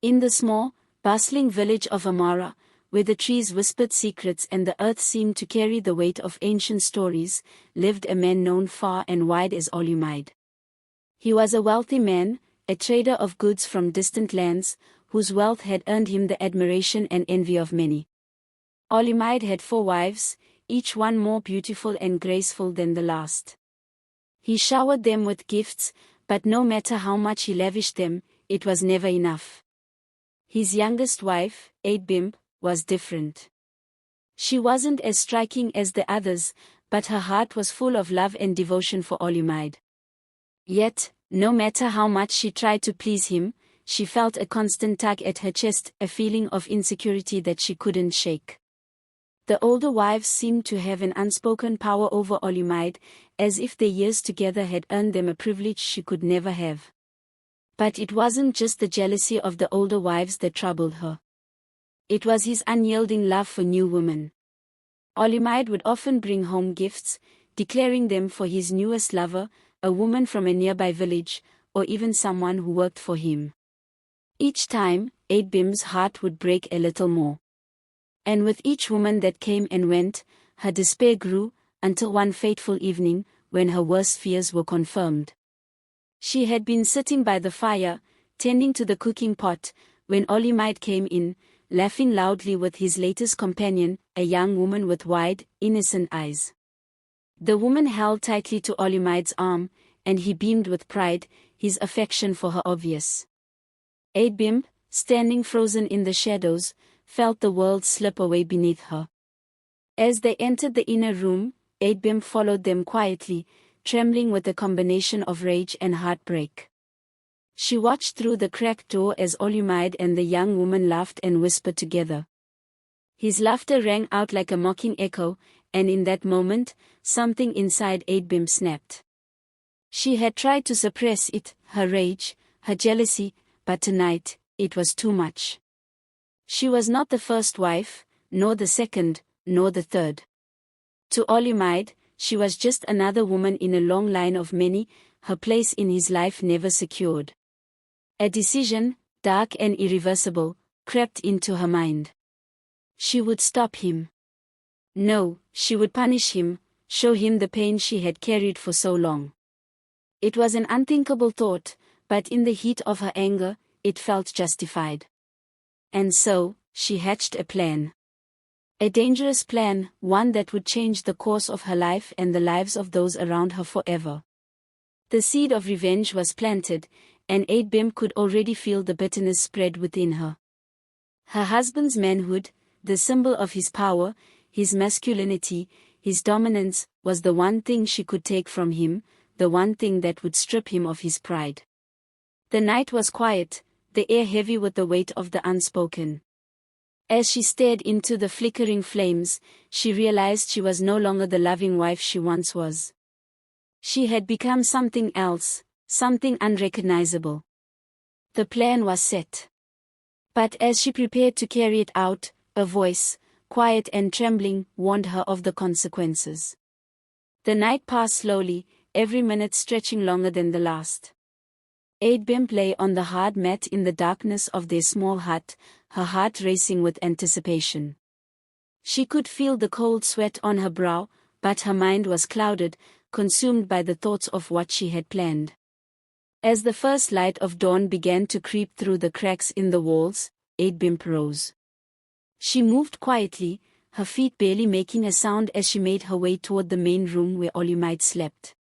In the small, bustling village of Amara, where the trees whispered secrets and the earth seemed to carry the weight of ancient stories, lived a man known far and wide as Olumide. He was a wealthy man, a trader of goods from distant lands, whose wealth had earned him the admiration and envy of many. Olumide had 4 wives, each one more beautiful and graceful than the last. He showered them with gifts, but no matter how much he lavished them, it was never enough. His youngest wife, Adbimb, was different. She wasn't as striking as the others, but her heart was full of love and devotion for Olumide. Yet, no matter how much she tried to please him, she felt a constant tug at her chest, a feeling of insecurity that she couldn't shake. The older wives seemed to have an unspoken power over Olumide, as if their years together had earned them a privilege she could never have. But it wasn't just the jealousy of the older wives that troubled her. It was his unyielding love for new women. Olumide would often bring home gifts, declaring them for his newest lover, a woman from a nearby village, or even someone who worked for him. Each time, Adbimb's heart would break a little more. And with each woman that came and went, her despair grew, until one fateful evening, when her worst fears were confirmed. She had been sitting by the fire, tending to the cooking pot, when Olumide came in, laughing loudly with his latest companion, a young woman with wide, innocent eyes. The woman held tightly to Olumide's arm, and he beamed with pride, his affection for her obvious. Adbimb, standing frozen in the shadows, felt the world slip away beneath her. As they entered the inner room, Adbimb followed them quietly, trembling with a combination of rage and heartbreak. She watched through the cracked door as Olumide and the young woman laughed and whispered together. His laughter rang out like a mocking echo, and in that moment, something inside Adbimb snapped. She had tried to suppress it, her rage, her jealousy, but tonight, it was too much. She was not the first wife, nor the second, nor the third. To Olumide, she was just another woman in a long line of many, her place in his life never secured. A decision, dark and irreversible, crept into her mind. She would stop him. No, she would punish him, show him the pain she had carried for so long. It was an unthinkable thought, but in the heat of her anger, it felt justified. And so, she hatched a plan. A dangerous plan, one that would change the course of her life and the lives of those around her forever. The seed of revenge was planted, and Adbimb could already feel the bitterness spread within her. Her husband's manhood, the symbol of his power, his masculinity, his dominance, was the one thing she could take from him, the one thing that would strip him of his pride. The night was quiet, the air heavy with the weight of the unspoken. As she stared into the flickering flames, she realized she was no longer the loving wife she once was. She had become something else, something unrecognizable. The plan was set. But as she prepared to carry it out, a voice, quiet and trembling, warned her of the consequences. The night passed slowly, every minute stretching longer than the last. Adbimb lay on the hard mat in the darkness of their small hut, her heart racing with anticipation. She could feel the cold sweat on her brow, but her mind was clouded, consumed by the thoughts of what she had planned. As the first light of dawn began to creep through the cracks in the walls, Adbimb rose. She moved quietly, her feet barely making a sound as she made her way toward the main room where Olumide slept.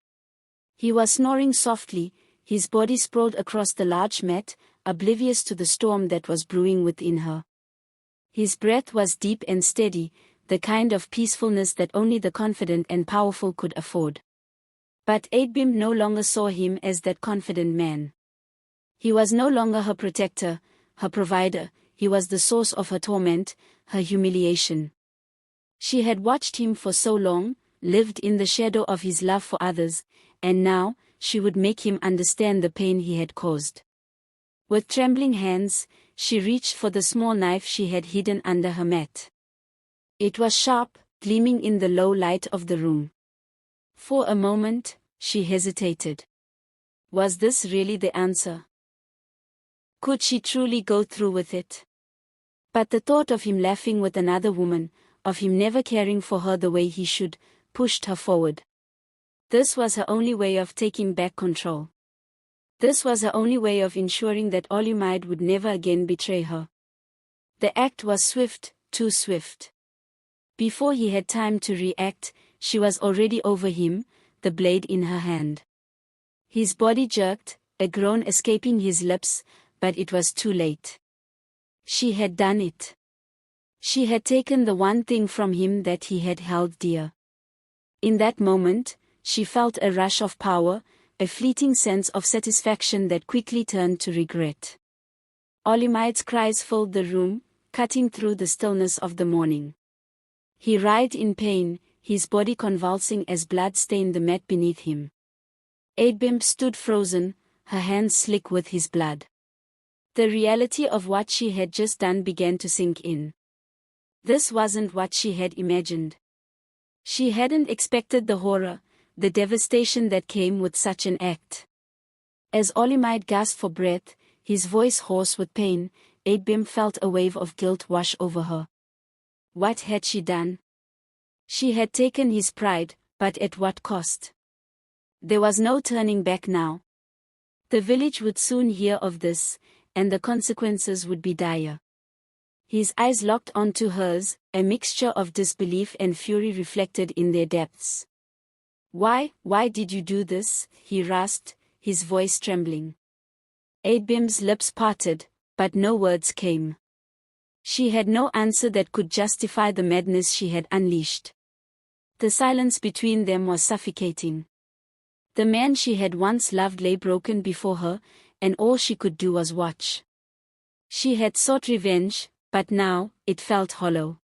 He was snoring softly, his body sprawled across the large mat, oblivious to the storm that was brewing within her. His breath was deep and steady, the kind of peacefulness that only the confident and powerful could afford. But Adbimb no longer saw him as that confident man. He was no longer her protector, her provider, he was the source of her torment, her humiliation. She had watched him for so long, lived in the shadow of his love for others, and now, she would make him understand the pain he had caused. With trembling hands, she reached for the small knife she had hidden under her mat. It was sharp, gleaming in the low light of the room. For a moment, she hesitated. Was this really the answer? Could she truly go through with it? But the thought of him laughing with another woman, of him never caring for her the way he should, pushed her forward. This was her only way of taking back control. This was her only way of ensuring that Olumide would never again betray her. The act was swift, too swift. Before he had time to react, she was already over him, the blade in her hand. His body jerked, a groan escaping his lips, but it was too late. She had done it. She had taken the one thing from him that he had held dear. In that moment, she felt a rush of power, a fleeting sense of satisfaction that quickly turned to regret. Olumide's cries filled the room, cutting through the stillness of the morning. He writhed in pain, his body convulsing as blood stained the mat beneath him. Adbimp stood frozen, her hands slick with his blood. The reality of what she had just done began to sink in. This wasn't what she had imagined. She hadn't expected the horror, the devastation that came with such an act. As Olumide gasped for breath, his voice hoarse with pain, Adbimp felt a wave of guilt wash over her. What had she done? She had taken his pride, but at what cost? There was no turning back now. The village would soon hear of this, and the consequences would be dire. His eyes locked onto hers, a mixture of disbelief and fury reflected in their depths. Why did you do this?" he rasped, his voice trembling. Adbimp's lips parted, but no words came. She had no answer that could justify the madness she had unleashed. The silence between them was suffocating. The man she had once loved lay broken before her, and all she could do was watch. She had sought revenge, but now, it felt hollow.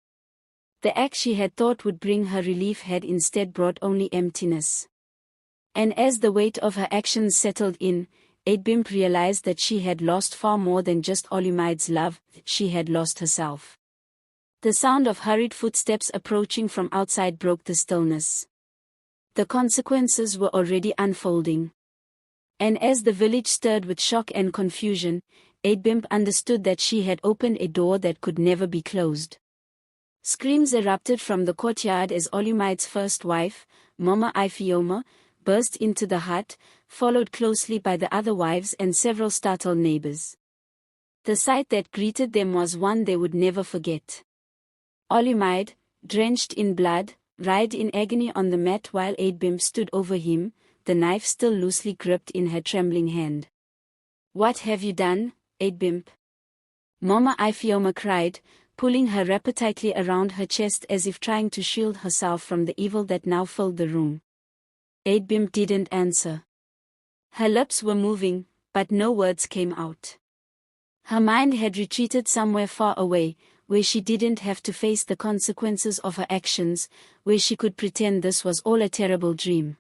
The act she had thought would bring her relief had instead brought only emptiness. And as the weight of her actions settled in, Adbimp realized that she had lost far more than just Olumide's love, she had lost herself. The sound of hurried footsteps approaching from outside broke the stillness. The consequences were already unfolding. And as the village stirred with shock and confusion, Adbimp understood that she had opened a door that could never be closed. Screams erupted from the courtyard as Olumide's first wife, Mama Ifeoma, burst into the hut, followed closely by the other wives and several startled neighbors. The sight that greeted them was one they would never forget. Olumide, drenched in blood, writhed in agony on the mat while Adbimp stood over him, the knife still loosely gripped in her trembling hand. "What have you done, Adbimp?" Mama Ifeoma cried, pulling her wrapper tightly around her chest as if trying to shield herself from the evil that now filled the room. Adbimp didn't answer. Her lips were moving, but no words came out. Her mind had retreated somewhere far away, where she didn't have to face the consequences of her actions, where she could pretend this was all a terrible dream.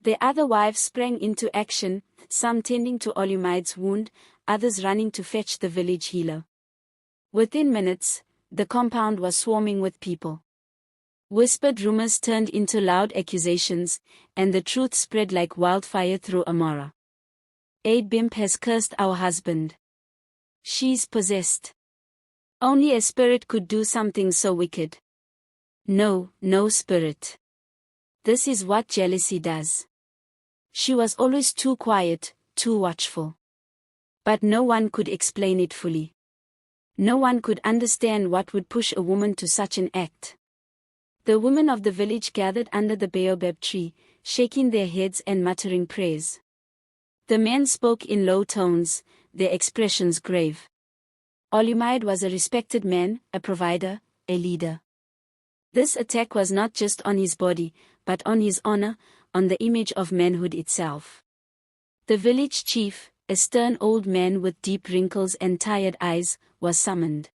The other wives sprang into action, some tending to Olumide's wound, others running to fetch the village healer. Within minutes, the compound was swarming with people. Whispered rumors turned into loud accusations, and the truth spread like wildfire through Amara. Adbimp has cursed our husband. She's possessed. Only a spirit could do something so wicked. No spirit. This is what jealousy does. She was always too quiet, too watchful. But no one could explain it fully. No one could understand what would push a woman to such an act. The women of the village gathered under the baobab tree, shaking their heads and muttering prayers. The men spoke in low tones, their expressions grave. Olumide was a respected man, a provider, a leader. This attack was not just on his body, but on his honor, on the image of manhood itself. The village chief, a stern old man with deep wrinkles and tired eyes, was summoned.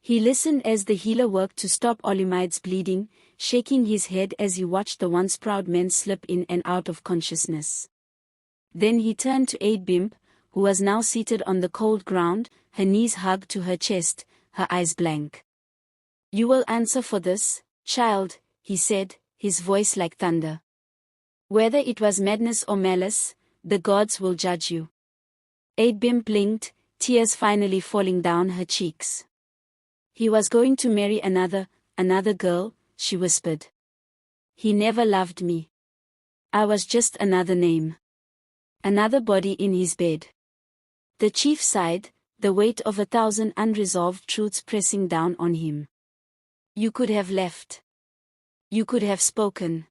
He listened as the healer worked to stop Olumide's bleeding, shaking his head as he watched the once proud man slip in and out of consciousness. Then he turned to Adbimp, who was now seated on the cold ground, her knees hugged to her chest, her eyes blank. "You will answer for this, child," he said, his voice like thunder. "Whether it was madness or malice, the gods will judge you." Adbimp blinked, tears finally falling down her cheeks. He was going to marry another girl, she whispered. He never loved me. I was just another name. Another body in his bed. The chief sighed, the weight of 1,000 unresolved truths pressing down on him. You could have left. You could have spoken.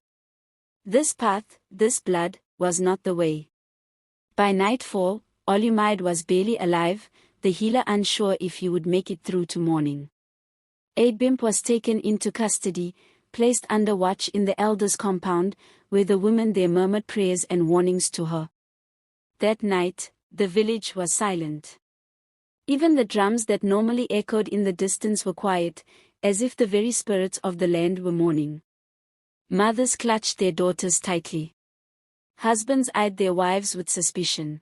This path, this blood, was not the way. By nightfall, Olumide was barely alive, the healer unsure if he would make it through to morning. Adbimp was taken into custody, placed under watch in the elders' compound, where the women there murmured prayers and warnings to her. That night, the village was silent. Even the drums that normally echoed in the distance were quiet, as if the very spirits of the land were mourning. Mothers clutched their daughters tightly. Husbands eyed their wives with suspicion.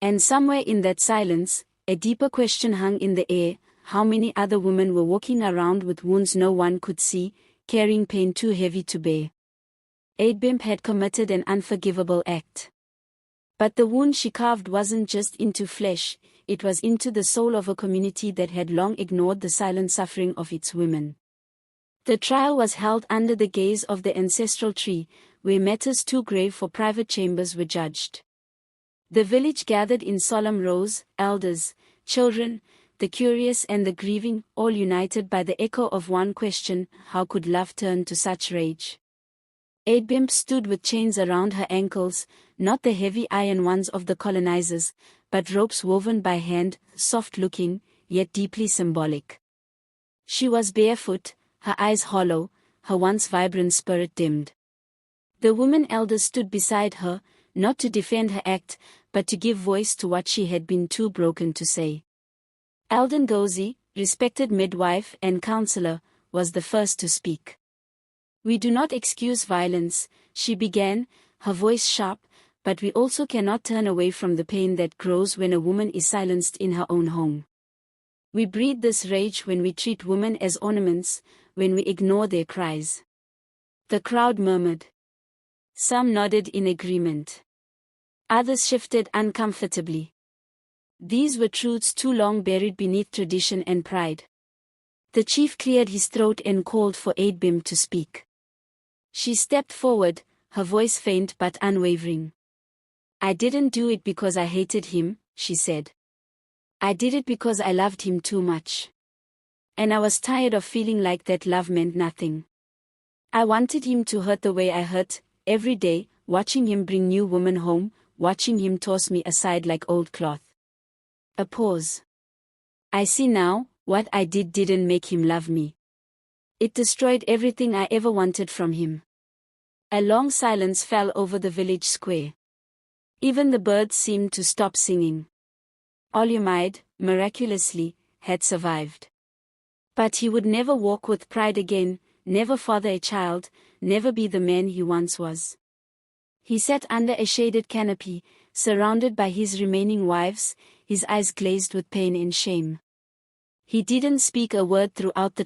And somewhere in that silence, a deeper question hung in the air: how many other women were walking around with wounds no one could see, carrying pain too heavy to bear? Adbimp had committed an unforgivable act. But the wound she carved wasn't just into flesh, it was into the soul of a community that had long ignored the silent suffering of its women. The trial was held under the gaze of the ancestral tree, where matters too grave for private chambers were judged. The village gathered in solemn rows, elders, children, the curious and the grieving, all united by the echo of one question: how could love turn to such rage? Adbimp stood with chains around her ankles, not the heavy iron ones of the colonizers, but ropes woven by hand, soft-looking, yet deeply symbolic. She was barefoot, her eyes hollow, her once vibrant spirit dimmed. The women elders stood beside her, not to defend her act, but to give voice to what she had been too broken to say. Elder Ngozi, respected midwife and counselor, was the first to speak. We do not excuse violence, she began, her voice sharp, but we also cannot turn away from the pain that grows when a woman is silenced in her own home. We breed this rage when we treat women as ornaments, when we ignore their cries. The crowd murmured. Some nodded in agreement. Others shifted uncomfortably. These were truths too long buried beneath tradition and pride. The chief cleared his throat and called for Adbimp to speak. She stepped forward, her voice faint but unwavering. I didn't do it because I hated him, she said. I did it because I loved him too much. And I was tired of feeling like that love meant nothing. I wanted him to hurt the way I hurt, every day, watching him bring new women home, watching him toss me aside like old cloth. A pause. I see now, what I did didn't make him love me. It destroyed everything I ever wanted from him. A long silence fell over the village square. Even the birds seemed to stop singing. Olumide, miraculously, had survived. But he would never walk with pride again, never father a child, never be the man he once was. He sat under a shaded canopy, surrounded by his remaining wives, his eyes glazed with pain and shame. He didn't speak a word throughout the